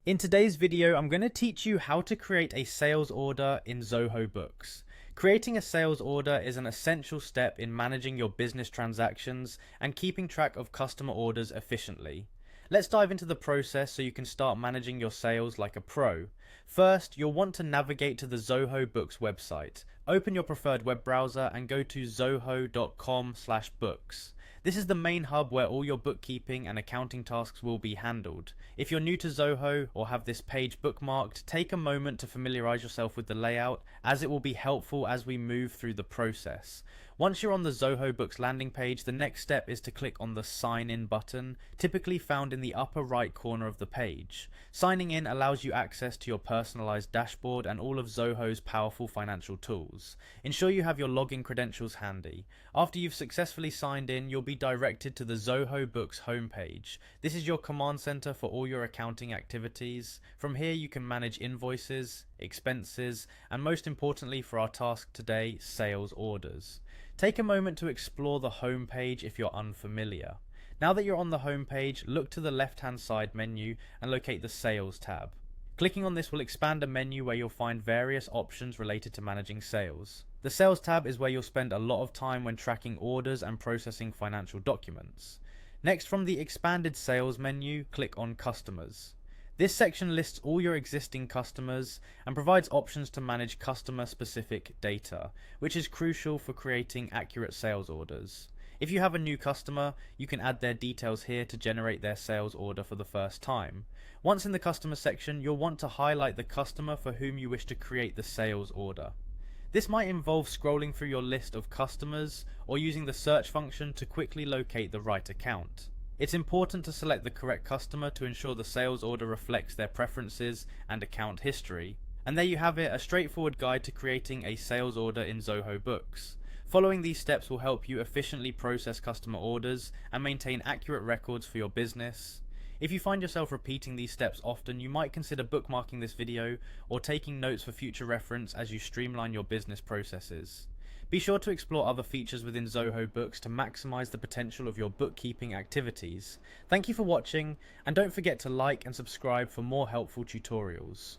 In today's video, I'm going to teach you how to create a sales order in Zoho Books. Creating a sales order is an essential step in managing your business transactions and keeping track of customer orders efficiently. Let's dive into the process so you can start managing your sales like a pro. First, you'll want to navigate to the Zoho Books website. Open your preferred web browser and go to zoho.com/books. This is the main hub where all your bookkeeping and accounting tasks will be handled. If you're new to Zoho or have this page bookmarked, take a moment to familiarize yourself with the layout, as it will be helpful as we move through the process. Once you're on the Zoho Books landing page, the next step is to click on the Sign In button, typically found in the upper right corner of the page. Signing in allows you access to your personalized dashboard and all of Zoho's powerful financial tools. Ensure you have your login credentials handy. After you've successfully signed in, you'll be directed to the Zoho Books homepage. This is your command center for all your accounting activities. From here you can manage invoices, expenses, and most importantly for our task today, sales orders. Take a moment to explore the home page if you're unfamiliar. Now that you're on the home page, look to the left-hand side menu and locate the Sales tab. Clicking on this will expand a menu where you'll find various options related to managing sales. The Sales tab is where you'll spend a lot of time when tracking orders and processing financial documents. Next, from the expanded Sales menu, click on Customers. This section lists all your existing customers and provides options to manage customer-specific data, which is crucial for creating accurate sales orders. If you have a new customer, you can add their details here to generate their sales order for the first time. Once in the customer section, you'll want to highlight the customer for whom you wish to create the sales order. This might involve scrolling through your list of customers or using the search function to quickly locate the right account. It's important to select the correct customer to ensure the sales order reflects their preferences and account history. And there you have it, a straightforward guide to creating a sales order in Zoho Books. Following these steps will help you efficiently process customer orders and maintain accurate records for your business. If you find yourself repeating these steps often, you might consider bookmarking this video or taking notes for future reference as you streamline your business processes. Be sure to explore other features within Zoho Books to maximize the potential of your bookkeeping activities. Thank you for watching, and don't forget to like and subscribe for more helpful tutorials.